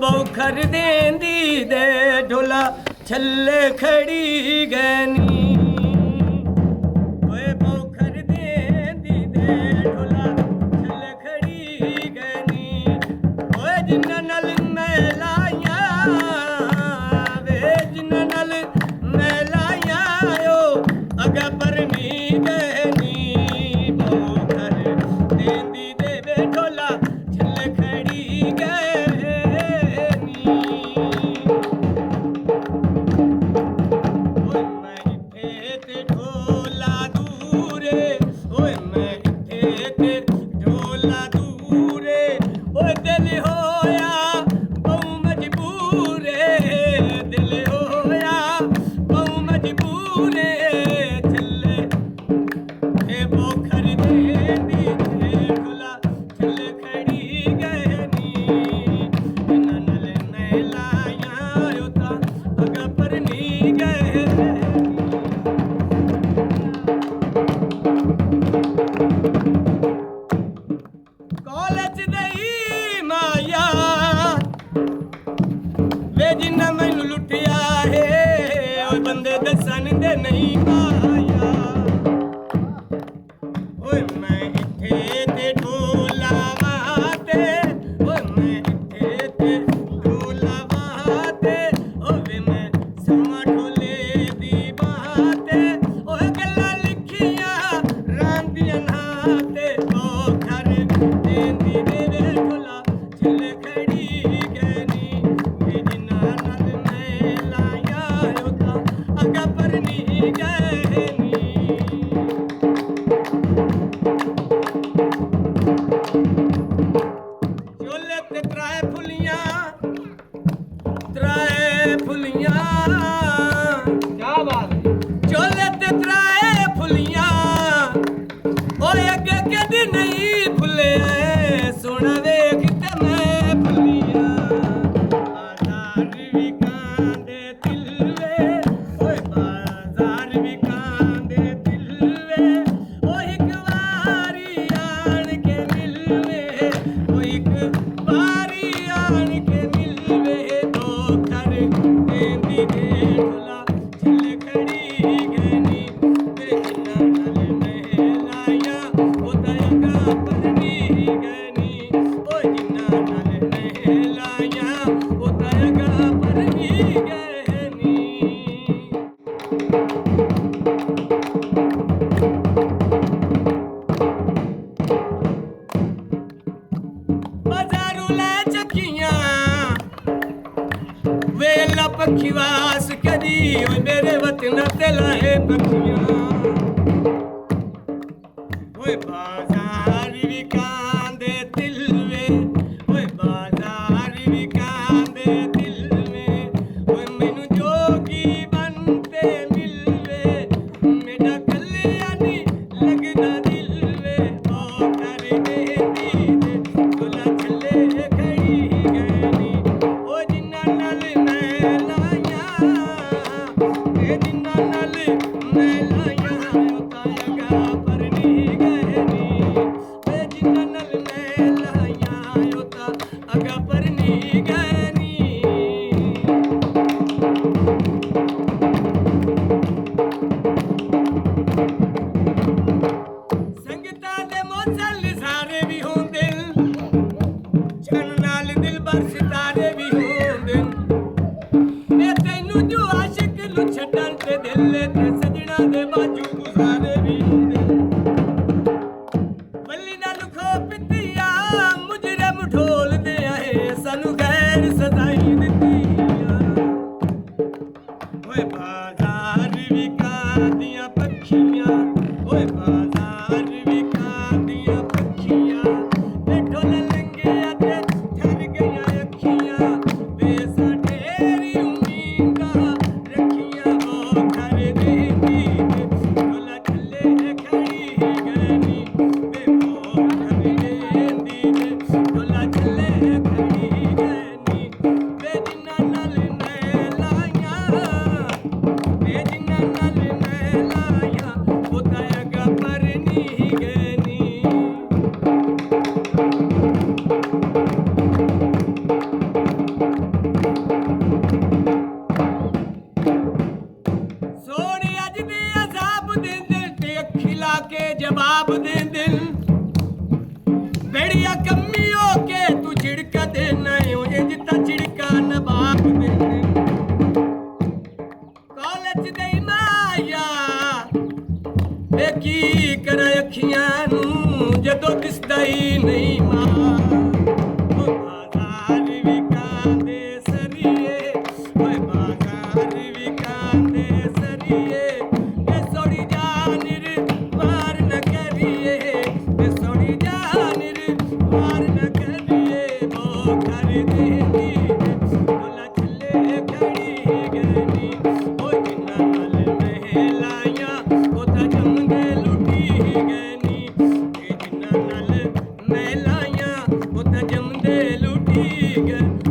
बौखर देंदी दे ढोला छल्ले खड़ी गैनी ओए बौखर देंदी दे ढोला छल्ले खड़ी गैनी ओए जिन्ना नल मैलाया वे जिन्ना नल मैलाया ओ अगा पर नी गैनी बौखर देंदी दे वे ढोला छल्ले खड़ी गैनी ओए मैं इत्थे ते ढोला दूरे ओए मैं इत्थे ते ढोला दूरे ओए दिल होया बहु मजबूरे दिल होया बहु मजबूरे छल्ले ए बौखर देंदी दे ढोला छल्ले खड़ी गैनी इन्ना नल नैलाया ओ तां अगा पर नी गैनी ਕਾਲਜ ਦਈ ਮਾਇਆ ਵੇ ਜਿੰਨਾ ਮੈਨੂੰ ਲੁੱਟਿਆ ਏ ਓਏ ਬੰਦੇ ਦੱਸਣ ਦੇ ਨਹੀਂ ਮਾਇਆ ਓਏ ਮੈਂ ਇੱਥੇ ਤੇ ਢੋਲਾ ਵਾਤੇ ਓਏ ਮੈਂ ਇੱਥੇ ਤੇ ਢੋਲਾ ਵਾਤੇ ਓਏ ਮੈਂ ਸਮਾਂ ਢੋਲੇ ਦੀ ਬਾਤੇ ਓਏ ਗੱਲਾਂ ਲਿਖੀਆਂ ਰਾਮ ਦੀਆਂ ਨਾਤੇ ਬੌਖਰ ਦੇਂਦੀ ਦੇ ਵੇ ਢੋਲਾ ਛੱਲੇ ਖੜੀ ਗੈਨੀ ਵੇ ਜਿੰਨਾ ਨਲ ਮੈਂ ਲਾਇਆ ਓ ਤਾਂ ਅਗਾ ਪਰ ਨੀ ਗੈਨੀ ਚੋਲੇ ਤੇ ਤਰਾਏ ਫੁੱਲੀਆਂ क्या बात है ਚੋਲੇ ਤੇ ਤਰਾਏ ਫੁੱਲੀਆਂ ਓਏ ਅੱਗੇ ਕਦੀ ਨਹੀਂ ਫੁੱਲਿਆ ਸੋਹਣਾ ਵੇਖ ਤੇ ਮੈਂ ਫੁੱਲੀਆਂ ਬਾਜ਼ਾਰ ਵੀ ਕਾਂਦੇ ਦਿਲ ਵੇ ਓਏ ਬਾਜ਼ਾਰ ਵੀ ਕਾਂਦੇ ਦਿਲ ਵੇ ਓ ਇੱਕ ਵਾਰੀ ਆਣ ਕੇ ਮਿਲ ਵੇ ਓ ਇੱਕ ਵਾਰੀ ਆਣ ਕੇ ਮਿਲ ਵੇ ਬੌਖਰ ਦੇਂਦੀ ਦੇ ਢੋਲਾ ਛੱਲੇ ਖੜੀ ਗੈਨੀ ਵੇ ਜਿੰਨਾ ਨਲ ਮਹਿਲਾਇਆ ਉਹ ਤਾਂ ਅਗਾ ਪਰ ਨੀ ਗੈਨੀ ਓ ਜਿੰਨਾ ਨਲ ਮਹਿਲਾਇਆ ਉਹ ਤਾਂ ਅਗਾ ਪਰ ਨੀ ਗੈਨੀ ਬਾਜ਼ਾਰੂ ਲੈ ਚੱਕੀਆਂ ਵੇਲਾ ਪੱਖੀ ਵਾਸ ਕਦੀ ਓਏ ਮੇਰੇ ਵਤਨ ਤੇ ਲਾਏ ਪੱਖੀਆਂ ਓਏ ਬਾਜ਼ਾਰ ਵੀ ਕਾਂਦੇ ਦਿਲ ਵੇ ਓਏ ਬਾਜ਼ਾਰ ਵੀ ਕਾਂਦੇ ਦਿਲ ਵੇ ਓਏ ਮੈਨੂੰ ਜੋਗੀ ਬੰਤੇ ਮਿਲਵੇ ਮੇਰਾ ਕੱਲਿਆ ਨੀ ਲੱਗਦਾ ਦਿਲ ਵੇ ਬੌਖਰ ਦੇਂਦੀ ਦੇ ਢੋਲਾ ਛੱਲੇ ਖੜੀ ਗੈਨੀ ਓ ਜਿੰਨਾ ਨਲ ਮੈਂ ਲਾਇਆ ਏ ਜਿੰਨਾ ਨਲ ਮੈਂ ਲਾਇਆ ਓ ਤਾਂ ਅਗਾ ਪਰ ਨੀ ਗੈਨੀ ਏ ਜਿੰਨਾ ਨਲ ਮੈਂ ਲਾਇਆ ਓ ਤਾਂ ਅਗਾ ਪਰ ਨੀ ਗੈਨੀ ਸੰਗਤਾਂ ਦੇ ਮੌਸਲ ਸਾਰੇ ਵੀ ਹੁੰਦੇ ਚੰਨ ਨਾਲ ਦਿਲਬਰ ਸਿਤਾਰੇ ਵੀ ਹੁੰਦੇ ਮੈਂ ਤੈਨੂੰ ਜੋ ਆਸ਼ਿਕ ਨੂੰ ਛੱਡਣ ਤੇ ਦਿਲ ਤੇ ਸਜਣਾ ਦੇ ਬਾਜੂ ਗੁਜ਼ਾਰੇ ਵੀ ਹੁੰਦੇ ਬੱਲੀ ਨਾਲ ਖੋ ਪਿੱਤੀਆ ਮੁਜਰਮ ਢੋਲਦੇ ਆਏ ਸਾਨੂੰ ਗੈਰ ਸਦਾਈ ਦਿੱਤੀਆਂ ਓਏ ਬਾਜ਼ਾਰ ਵੀ ਕਾਂਦੀਆਂ ਪੱਖੀਆਂ ਓਏ ਬਾਜ਼ਾਰ ਵੀ ਕਾਂਦੀਆਂ ਪੱਖੀਆਂ ਤੇ ਢੋਲ ਲੰਘਿਆ ਤੇ ਠਰ ਗਈਆਂ ਅੱਖੀਆਂ ਜਦੋਂ ਦਿਸਦਾ ਹੀ ਨਹੀਂ ਮਾਂ ਓ ਬਾਜ਼ਾਰ ਵਿਕਾਂਦੇ ਸਰੀਏ ਓਏ ਬਾਜ਼ਾਰ ਵਿਕਾਂਦੇ ਸਰੀਏ ਇਹ ਸੋੜੀ ਜਾਨਿਰ ਮਾਰ ਨਾ ਕਰੀਏ ਇਹ ਸੋੜੀ ਜਾਨਿਰ ਮਾਰ ਨਾ ਕਰੀਏ ਉਹ ਕਰ ਦੇਂਦੀ ਬੋਲਾ ਛੱਲੇ ਖੜੀ ਗਨੀ ਓ ਜਿੰਨਾ ਨਾਲ ਮਹਿਲਾਈਆਂ ਉਹ ਤਾਂ ਜੰਮਦੇ ਲੁੱਟੀ ਗਨੀ ਇਹ ਜਿੰਨਾ ਨਾਲ ਮਹਿਲਾਈਆਂ ਉਹ ਤਾਂ ਜੰਮਦੇ ਲੁੱਟੀ ਗਏ